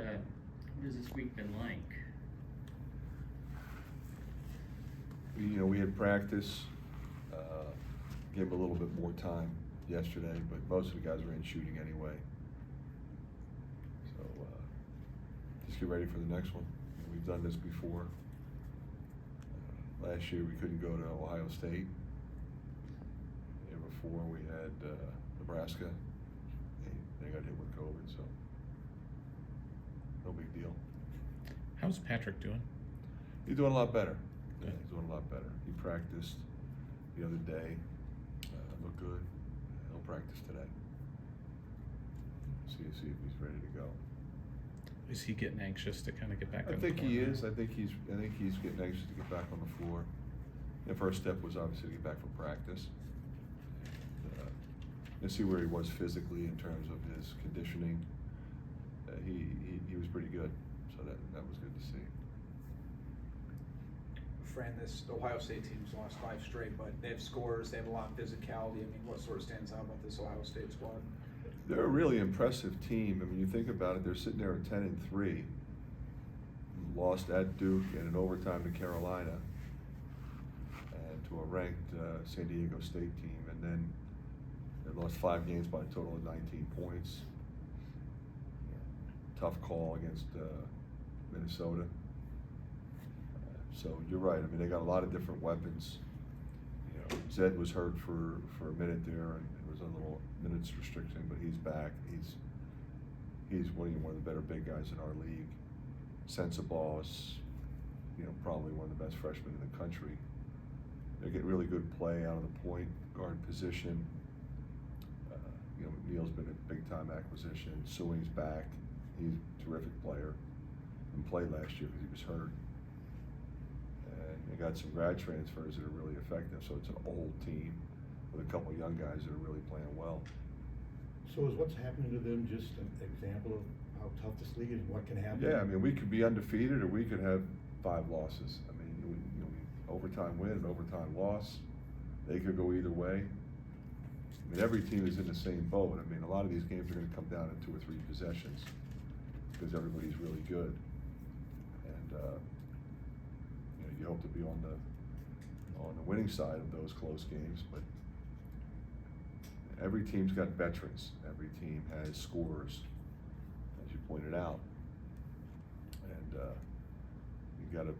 what has this week been like? We had practice, gave them a little bit more time yesterday, but most of the guys were in shooting anyway. So just get ready for the next one. We've done this before. Last year we couldn't go to Ohio State. The year before we had Nebraska. They got hit with COVID, so no big deal. How's Patrick doing? He's doing a lot better. Good. Yeah, he's doing a lot better. He practiced the other day. Looked good. He'll practice today. See if he's ready to go. Is he getting anxious to kind of get back on I the think court he now? is. I think he's getting anxious to get back on the floor. The first step was obviously to get back from practice. And see where he was physically in terms of his conditioning. He was pretty good, so that was good to see. Fran, this Ohio State team's lost 5 straight, but they have scores, they have a lot of physicality. I mean, what sort of stands out about this Ohio State squad? They're a really impressive team. I mean, you think about it, they're sitting there at 10-3, lost at Duke and in overtime to Carolina and to a ranked San Diego State team, and then they lost 5 games by a total of 19 points. Tough call against Minnesota. So you're right. I mean, they got a lot of different weapons. Zed was hurt for a minute there, and it was a little minutes restriction, but he's back. He's one of the better big guys in our league. Sensabaugh is, probably one of the best freshmen in the country. They get really good play out of the point guard position. McNeil's been a big time acquisition. Sewing's back. He's a terrific player. Didn't play last year because he was hurt. And they got some grad transfers that are really effective. So it's an old team with a couple of young guys that are really playing well. So is what's happening to them just an example of how tough this league is and what can happen? Yeah, I mean, we could be undefeated or we could have 5 losses. I mean, we overtime win and overtime loss. They could go either way. I mean, every team is in the same boat. I mean, a lot of these games are going to come down to 2 or 3 possessions because everybody's really good. And you hope to be on the winning side of those close games, but every team's got veterans. Every team has scorers, as you pointed out. And you got to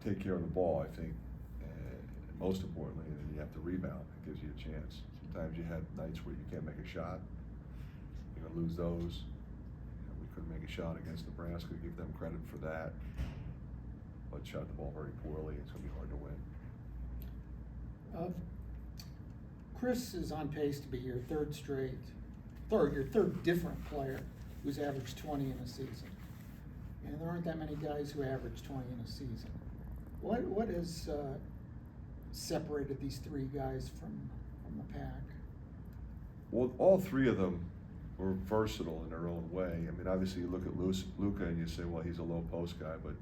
take care of the ball, I think, and most importantly, and then you have to rebound. It gives you a chance. Sometimes you have nights where you can't make a shot. You're gonna lose those. We couldn't make a shot against Nebraska. Give them credit for that, but shot the ball very poorly. It's gonna be hard to win. Chris is on pace to be your third different player who's averaged 20 in a season. And there aren't that many guys who average 20 in a season. What has separated these 3 guys from the pack? Well, all 3 of them were versatile in their own way. I mean, obviously you look at Luka and you say, well, he's a low post guy, but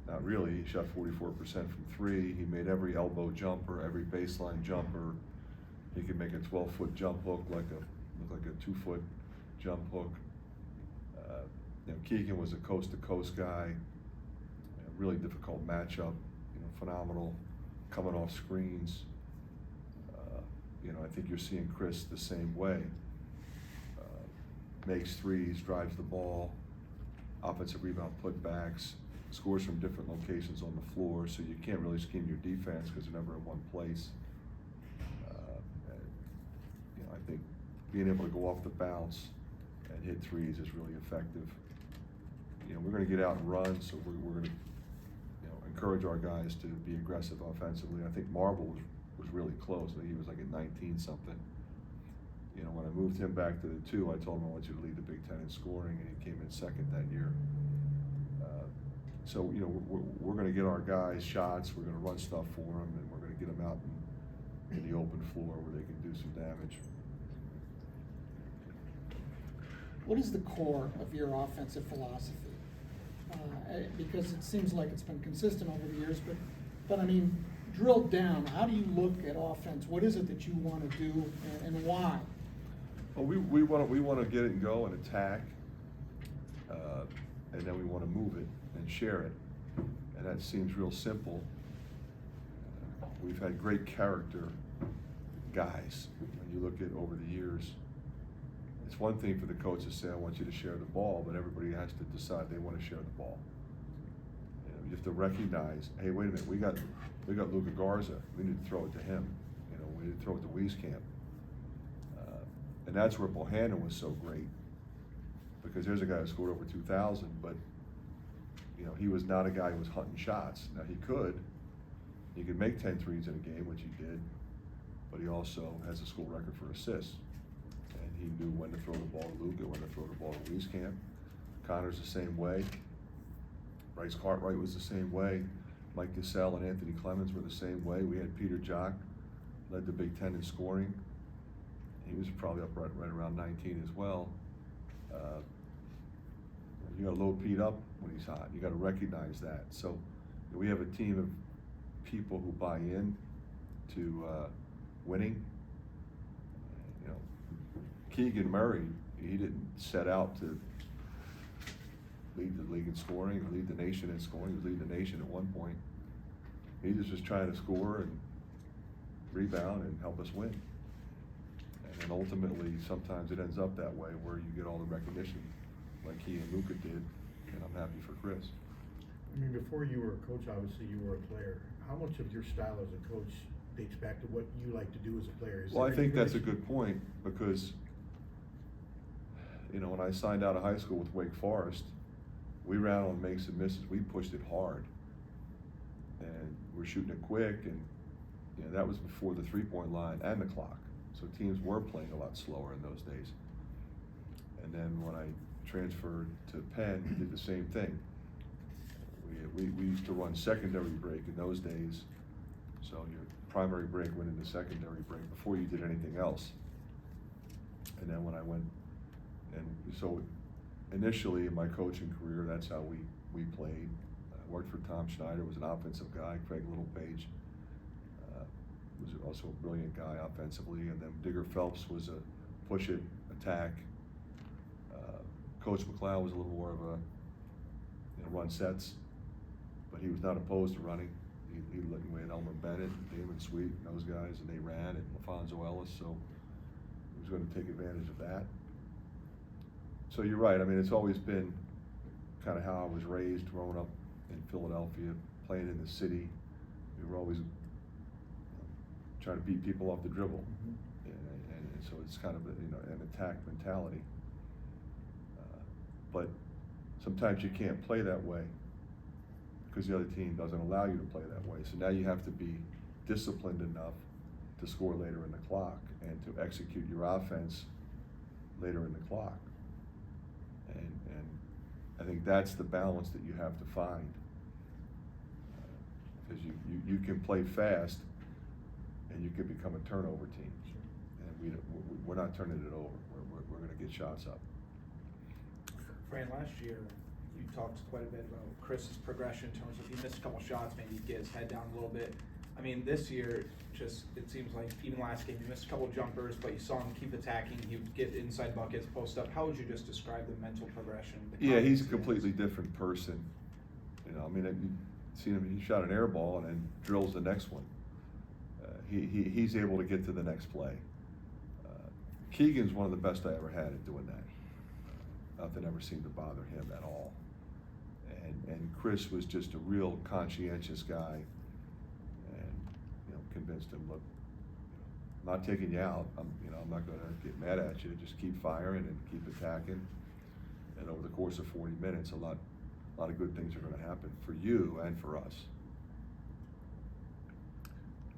not really. He shot 44% from 3. He made every elbow jumper, every baseline jumper. He could make a 12-foot jump hook look like a 2-foot jump hook. Keegan was a coast-to-coast guy. A really difficult matchup. Phenomenal coming off screens. I think you're seeing Chris the same way. Makes threes, drives the ball, offensive rebound putbacks, scores from different locations on the floor, so you can't really scheme your defense because they're never in one place. I think being able to go off the bounce and hit threes is really effective. We're going to get out and run, so we're going to encourage our guys to be aggressive offensively. I think Marble was really close. I think he was like at 19 something. When I moved him back to the 2, I told him I want you to lead the Big Ten in scoring, and he came in second that year. So we're going to get our guys shots. We're going to run stuff for them, and we're going to get them out in the open floor where they can do some damage. What is the core of your offensive philosophy? Because it seems like it's been consistent over the years, but I mean, drilled down, how do you look at offense? What is it that you want to do, and why? Well, we want to get it and go and attack. and then we want to move it and share it. And that seems real simple. We've had great character guys. When you look at over the years, it's one thing for the coach to say, I want you to share the ball, but everybody has to decide they want to share the ball. You have to recognize, hey, wait a minute, we got Luka Garza. We need to throw it to him. We need to throw it to Wieskamp. And that's where Bohannon was so great, because there's a guy who scored over 2,000, but he was not a guy who was hunting shots. Now he could make 10 threes in a game, which he did, but he also has a school record for assists. And he knew when to throw the ball to Luka, when to throw the ball to Wieskamp. Connor's the same way. Bryce Cartwright was the same way. Mike Cassell and Anthony Clemens were the same way. We had Peter Jock, led the Big Ten in scoring. He was probably up right around 19 as well. You got to load Pete up when he's hot. You got to recognize that. So we have a team of people who buy in to winning. Keegan Murray, he didn't set out to lead the league in scoring or lead the nation in scoring. He was leading the nation at one point. He just was trying to score and rebound and help us win. And then ultimately, sometimes it ends up that way where you get all the recognition like he and Luka did, and I'm happy for Chris. I mean, before you were a coach, obviously you were a player. How much of your style as a coach dates back to what you like to do as a player? Well, I think that's a good point, because when I signed out of high school with Wake Forest, we ran on makes and misses. We pushed it hard, and we're shooting it quick, and that was before the three-point line and the clock. So teams were playing a lot slower in those days. And then when I transferred to Penn, we did the same thing. We used to run secondary break in those days. So your primary break went into secondary break before you did anything else. And then when I went, and so initially in my coaching career, that's how we played. I worked for Tom Schneider, was an offensive guy. Craig Littlepage was also a brilliant guy offensively. And then Digger Phelps was a push it, attack. Coach McLeod was a little more of a run sets, but he was not opposed to running. He had Elmer Bennett, Damon Sweet, and those guys, and they ran, and Alfonso Ellis, so he was going to take advantage of that. So you're right. I mean, it's always been kind of how I was raised, growing up in Philadelphia, playing in the city. We were always trying to beat people off the dribble, and so it's kind of an attack mentality. But sometimes you can't play that way because the other team doesn't allow you to play that way. So now you have to be disciplined enough to score later in the clock and to execute your offense later in the clock. And I think that's the balance that you have to find. Because you can play fast and you can become a turnover team. And we're not turning it over. We're going to get shots up. Fran, last year, you talked quite a bit about Chris's progression in terms of he missed a couple shots, maybe he'd get his head down a little bit. I mean, this year, it seems like even last game, you missed a couple jumpers, but you saw him keep attacking. He would get inside buckets, post up. How would you just describe the mental progression? Yeah, he's a completely different person. I mean, you've seen him, he shot an air ball and then drills the next one. He's able to get to the next play. Keegan's one of the best I ever had at doing that. Nothing ever seemed to bother him at all. And Chris was just a real conscientious guy, and convinced him, look, I'm not taking you out. I'm not going to get mad at you. Just keep firing and keep attacking. And over the course of 40 minutes, a lot of good things are going to happen for you and for us.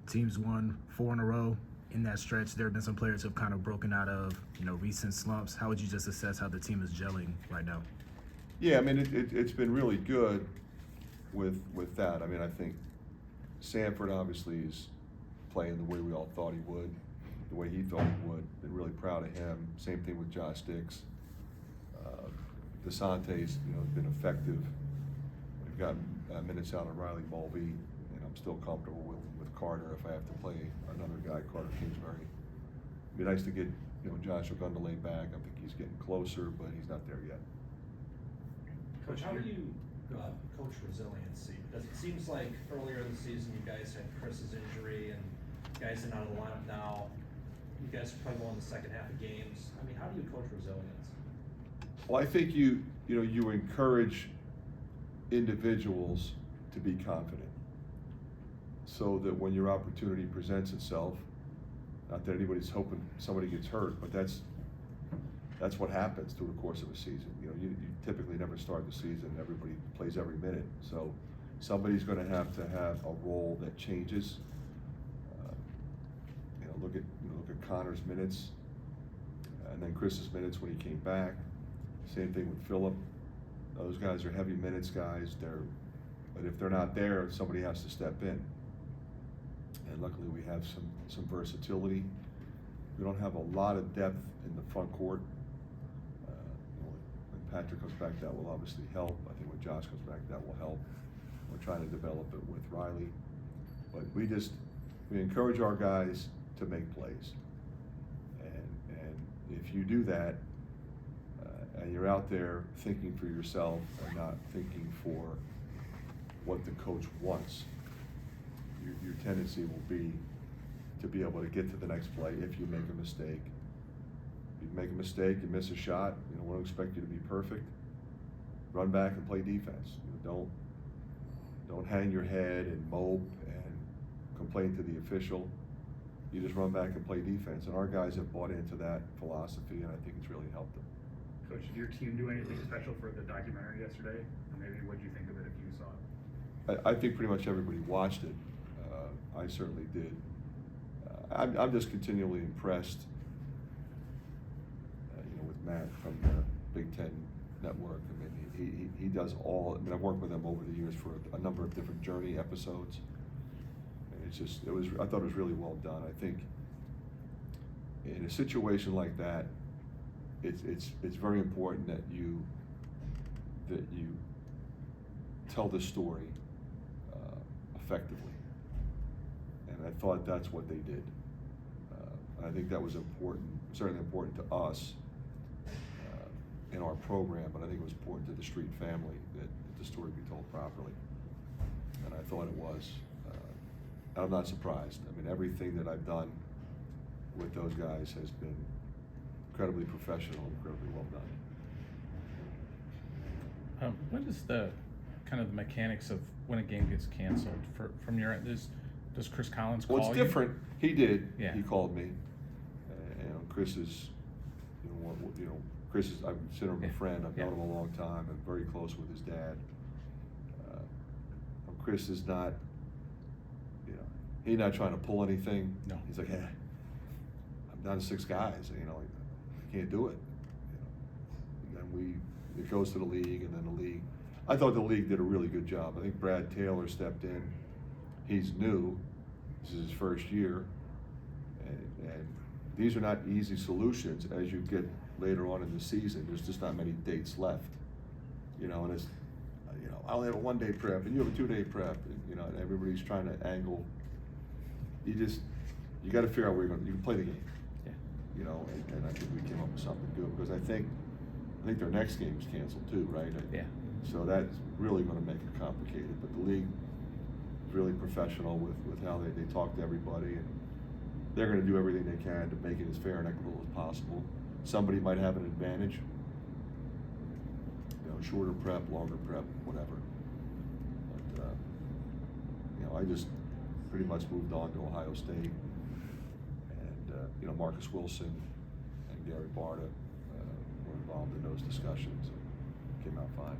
Teams won 4 in a row. In that stretch, there have been some players who have kind of broken out of recent slumps. How would you just assess how the team is gelling right now? Yeah, I mean, it's been really good with that. I mean, I think Sanford obviously is playing the way we all thought he would, the way he thought he would. Been really proud of him. Same thing with Josh Dix. DeSante's been effective. We've got minutes out of Riley Mulvey, and I'm still comfortable with Carter if I have to play another guy, Carter Kingsbury. It'd be nice to get Josh Ogundele back. I think he's getting closer, but he's not there yet. Coach, how do you coach resiliency? Because it seems like earlier in the season, you guys had Chris's injury and guys in out of the lineup now. You guys play well in the second half of games. I mean, how do you coach resilience? Well, I think you encourage individuals to be confident, so that when your opportunity presents itself, not that anybody's hoping somebody gets hurt, but that's what happens through the course of a season. You typically never start the season, everybody plays every minute, so somebody's going to have a role that changes. Look at Connor's minutes, and then Chris's minutes when he came back. Same thing with Phillip. Those guys are heavy minutes guys. But if they're not there, somebody has to step in. And luckily we have some versatility. We don't have a lot of depth in the front court. When Patrick comes back, that will obviously help. I think when Josh comes back, that will help. We're trying to develop it with Riley. But we encourage our guys to make plays. And if you do that, and you're out there thinking for yourself and not thinking for what the coach wants, your tendency will be to be able to get to the next play if you make a mistake. If you make a mistake, you miss a shot, we don't expect you to be perfect. Run back and play defense. Don't hang your head and mope and complain to the official. You just run back and play defense. And our guys have bought into that philosophy, and I think it's really helped them. Coach, did your team do anything special for the documentary yesterday? Or maybe what did you think of it if you saw it? I think pretty much everybody watched it. I certainly did. I'm just continually impressed, with Matt from the Big Ten Network. I mean, he does all. I mean, I've worked with him over the years for a number of different Journey episodes. And I thought it was really well done. I think in a situation like that, it's very important that you tell the story effectively, and I thought that's what they did. I think that was important, certainly important to us in our program, but I think it was important to the Street family that the story be told properly, and I thought it was. I'm not surprised. I mean, everything that I've done with those guys has been incredibly professional, incredibly well done. What is the kind of the mechanics of when a game gets canceled from your end? Does Chris Collins call you? Well, it's different. He did. Yeah. He called me. Chris is, Chris is. I consider him a friend. I've known him a long time. I'm very close with his dad. Chris is not. He's not trying to pull anything. No. He's like, hey, I'm down to 6 guys. I can't do it. And then it goes to the league, and then the league. I thought the league did a really good job. I think Brad Taylor stepped in. He's new. This is his first year, and these are not easy solutions as you get later on in the season. There's just not many dates left, and it's, I only have a 1-day prep, and you have a 2-day prep, and everybody's trying to angle. You got to figure out where you can play the game. Yeah. And I think we came up with something good, because I think their next game is canceled too, right? Yeah. So that's really going to make it complicated. But the league is really professional with how they talk to everybody, and they're going to do everything they can to make it as fair and equitable as possible. Somebody might have an advantage, shorter prep, longer prep, whatever. But I just pretty much moved on to Ohio State, and Marcus Wilson and Gary Barta were involved in those discussions, and came out fine.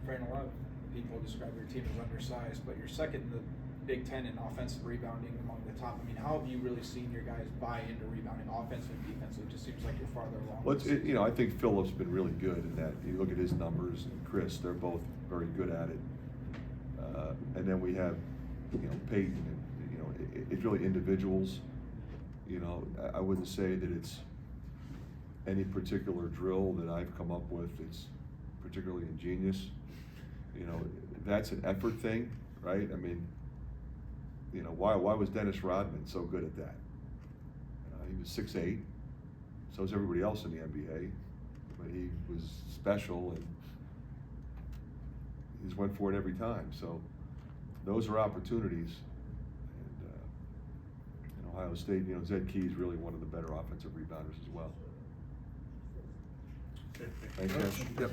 Fran, a lot of people describe your team as undersized, but you're second in the Big Ten in offensive rebounding among the top. I mean, how have you really seen your guys buy into rebounding offensively and defensively? It just seems like you're farther along. Well, I think Phillip's been really good in that. You look at his numbers, and Chris, they're both very good at it. And then we have, Peyton, and, it's really individuals. I wouldn't say that it's any particular drill that I've come up with that's particularly ingenious. That's an effort thing, right? I mean, why was Dennis Rodman so good at that? He was 6'8", so was everybody else in the NBA, but he was special, and he just went for it every time. So those are opportunities. And in Ohio State, you know, Zed Key is really one of the better offensive rebounders as well. Okay, Thanks, guys. Yep.